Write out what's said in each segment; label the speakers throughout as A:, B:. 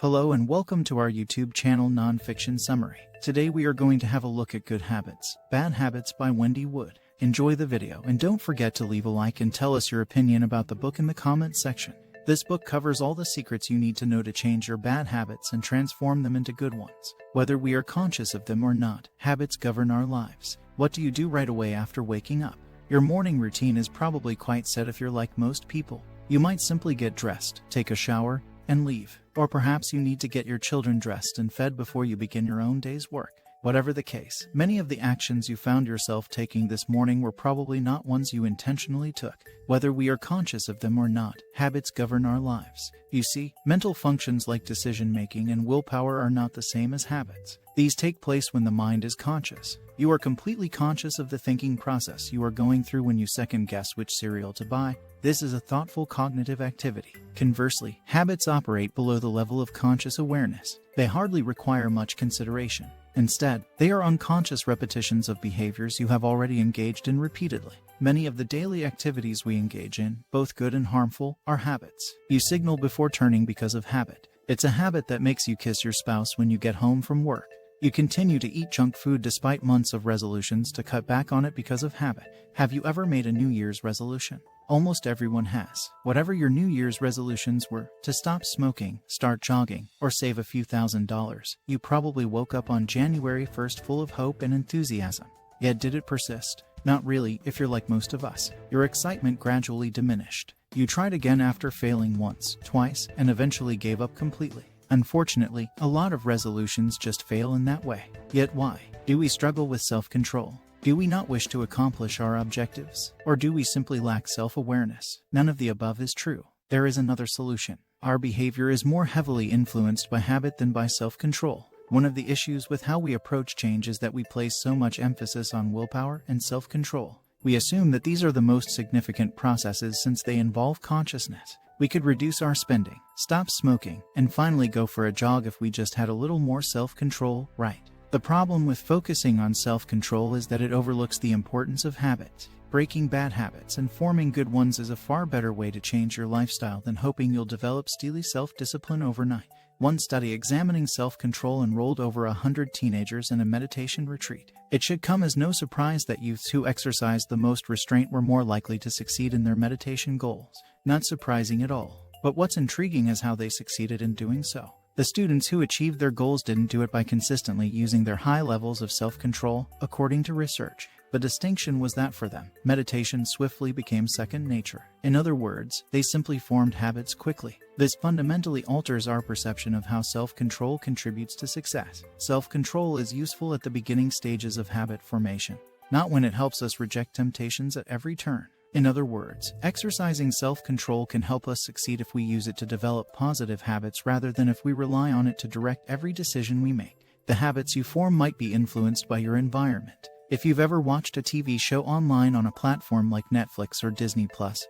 A: Hello and welcome to our YouTube channel Nonfiction Summary. Today we are going to have a look at Good Habits, Bad Habits by Wendy Wood. Enjoy the video and don't forget to leave a like and tell us your opinion about the book in the comments section. This book covers all the secrets you need to know to change your bad habits and transform them into good ones. Whether we are conscious of them or not, habits govern our lives. What do you do right away after waking up? Your morning routine is probably quite set if you're like most people. You might simply get dressed, take a shower, and leave. Or perhaps you need to get your children dressed and fed before you begin your own day's work. Whatever the case, many of the actions you found yourself taking this morning were probably not ones you intentionally took. Whether we are conscious of them or not, habits govern our lives. You see, mental functions like decision-making and willpower are not the same as habits. These take place when the mind is conscious. You are completely conscious of the thinking process you are going through when you second-guess which cereal to buy. This is a thoughtful cognitive activity. Conversely, habits operate below the level of conscious awareness. They hardly require much consideration. Instead, they are unconscious repetitions of behaviors you have already engaged in repeatedly. Many of the daily activities we engage in, both good and harmful, are habits. You signal before turning because of habit. It's a habit that makes you kiss your spouse when you get home from work. You continue to eat junk food despite months of resolutions to cut back on it because of habit. Have you ever made a New Year's resolution? Almost everyone has. Whatever your New Year's resolutions were, to stop smoking, start jogging, or save a few $1,000s, you probably woke up on January 1st full of hope and enthusiasm. Yet did it persist? Not really, if you're like most of us. Your excitement gradually diminished. You tried again after failing once, twice, and eventually gave up completely. Unfortunately, a lot of resolutions just fail in that way. Yet why? Do we struggle with self-control? Do we not wish to accomplish our objectives? Or do we simply lack self-awareness? None of the above is true. There is another solution. Our behavior is more heavily influenced by habit than by self-control. One of the issues with how we approach change is that we place so much emphasis on willpower and self-control. We assume that these are the most significant processes since they involve consciousness. We could reduce our spending, stop smoking, and finally go for a jog if we just had a little more self-control, right? The problem with focusing on self-control is that it overlooks the importance of habits. Breaking bad habits and forming good ones is a far better way to change your lifestyle than hoping you'll develop steely self-discipline overnight. One study examining self-control enrolled over 100 teenagers in a meditation retreat. It should come as no surprise that youths who exercised the most restraint were more likely to succeed in their meditation goals. Not surprising at all. But what's intriguing is how they succeeded in doing so. The students who achieved their goals didn't do it by consistently using their high levels of self-control, according to research. The distinction was that for them, meditation swiftly became second nature. In other words, they simply formed habits quickly. This fundamentally alters our perception of how self-control contributes to success. Self-control is useful at the beginning stages of habit formation, not when it helps us reject temptations at every turn. In other words, exercising self-control can help us succeed if we use it to develop positive habits rather than if we rely on it to direct every decision we make. The habits you form might be influenced by your environment. If you've ever watched a TV show online on a platform like Netflix or Disney+,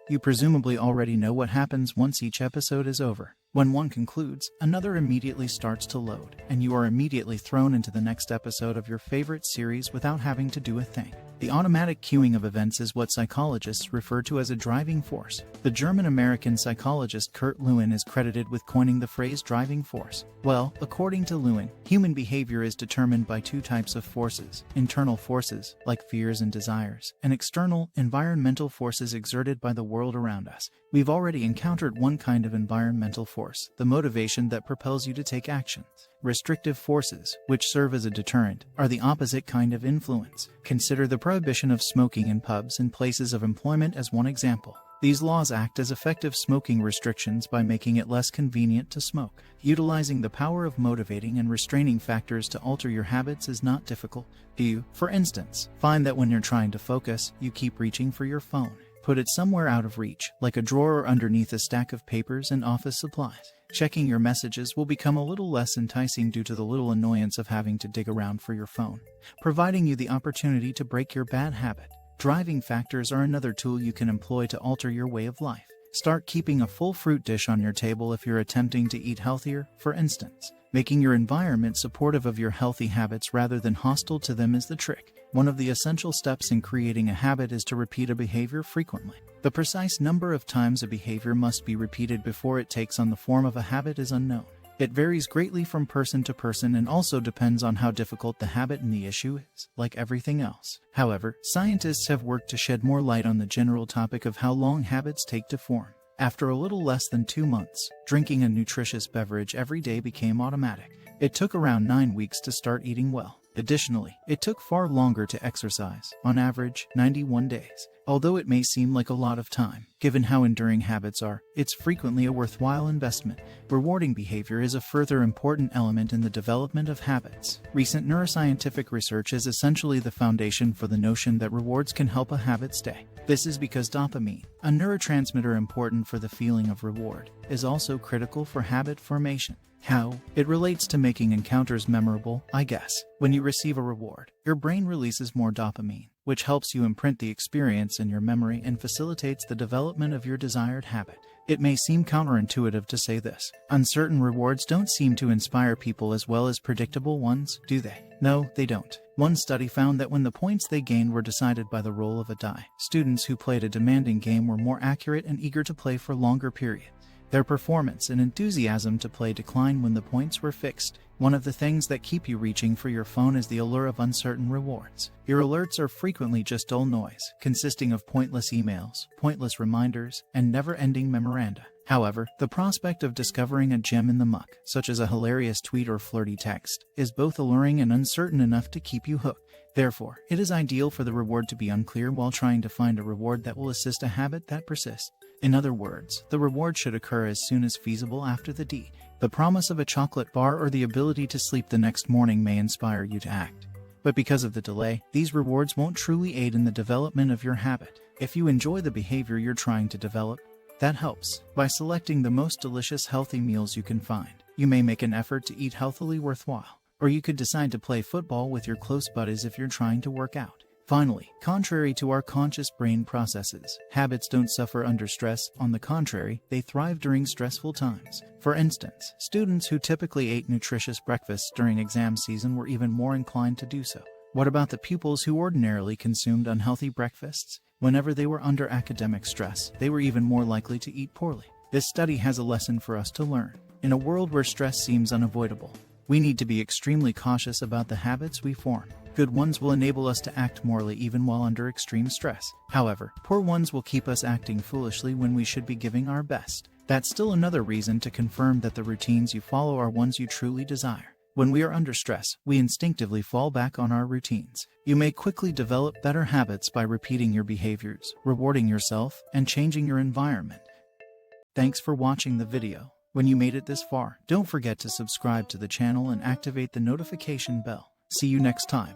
A: you presumably already know what happens once each episode is over. When one concludes, another immediately starts to load, and you are immediately thrown into the next episode of your favorite series without having to do a thing. The automatic queuing of events is what psychologists refer to as a driving force. The German-American psychologist Kurt Lewin is credited with coining the phrase driving force. Well, according to Lewin, human behavior is determined by two types of forces: internal forces, like fears and desires, and external, environmental forces exerted by the world around us. We've already encountered one kind of environmental force, the motivation that propels you to take actions. Restrictive forces, which serve as a deterrent, are the opposite kind of influence. Consider the prohibition of smoking in pubs and places of employment as one example. These laws act as effective smoking restrictions by making it less convenient to smoke. Utilizing the power of motivating and restraining factors to alter your habits is not difficult. Do you, for instance, find that when you're trying to focus, you keep reaching for your phone? Put it somewhere out of reach, like a drawer or underneath a stack of papers and office supplies. Checking your messages will become a little less enticing due to the little annoyance of having to dig around for your phone, providing you the opportunity to break your bad habit. Driving factors are another tool you can employ to alter your way of life. Start keeping a full fruit dish on your table if you're attempting to eat healthier, for instance. Making your environment supportive of your healthy habits rather than hostile to them is the trick. One of the essential steps in creating a habit is to repeat a behavior frequently. The precise number of times a behavior must be repeated before it takes on the form of a habit is unknown. It varies greatly from person to person and also depends on how difficult the habit and the issue is, like everything else. However, scientists have worked to shed more light on the general topic of how long habits take to form. After a little less than 2 months, drinking a nutritious beverage every day became automatic. It took around 9 weeks to start eating well. Additionally, it took far longer to exercise, on average 91 days. Although it may seem like a lot of time, given how enduring habits are, it's frequently a worthwhile investment. Rewarding behavior is a further important element in the development of habits. Recent neuroscientific research is essentially the foundation for the notion that rewards can help a habit stay. This is because dopamine, a neurotransmitter important for the feeling of reward, is also critical for habit formation. How? It relates to making encounters memorable, I guess. When you receive a reward, your brain releases more dopamine, which helps you imprint the experience in your memory and facilitates the development of your desired habit. It may seem counterintuitive to say this. Uncertain rewards don't seem to inspire people as well as predictable ones, do they? No, they don't. One study found that when the points they gained were decided by the roll of a die, students who played a demanding game were more accurate and eager to play for longer periods. Their performance and enthusiasm to play declined when the points were fixed. One of the things that keep you reaching for your phone is the allure of uncertain rewards. Your alerts are frequently just dull noise, consisting of pointless emails, pointless reminders, and never-ending memoranda. However, the prospect of discovering a gem in the muck, such as a hilarious tweet or flirty text, is both alluring and uncertain enough to keep you hooked. Therefore, it is ideal for the reward to be unclear while trying to find a reward that will assist a habit that persists. In other words, the reward should occur as soon as feasible after the deed. The promise of a chocolate bar or the ability to sleep the next morning may inspire you to act. But because of the delay, these rewards won't truly aid in the development of your habit. If you enjoy the behavior you're trying to develop, that helps. By selecting the most delicious healthy meals you can find, you may make an effort to eat healthily worthwhile. Or you could decide to play football with your close buddies if you're trying to work out. Finally, contrary to our conscious brain processes, habits don't suffer under stress. On the contrary, they thrive during stressful times. For instance, students who typically ate nutritious breakfasts during exam season were even more inclined to do so. What about the pupils who ordinarily consumed unhealthy breakfasts? Whenever they were under academic stress, they were even more likely to eat poorly. This study has a lesson for us to learn. In a world where stress seems unavoidable, we need to be extremely cautious about the habits we form. Good ones will enable us to act morally even while under extreme stress. However, poor ones will keep us acting foolishly when we should be giving our best. That's still another reason to confirm that the routines you follow are ones you truly desire. When we are under stress, we instinctively fall back on our routines. You may quickly develop better habits by repeating your behaviors, rewarding yourself, and changing your environment. Thanks for watching the video. When you made it this far, don't forget to subscribe to the channel and activate the notification bell. See you next time.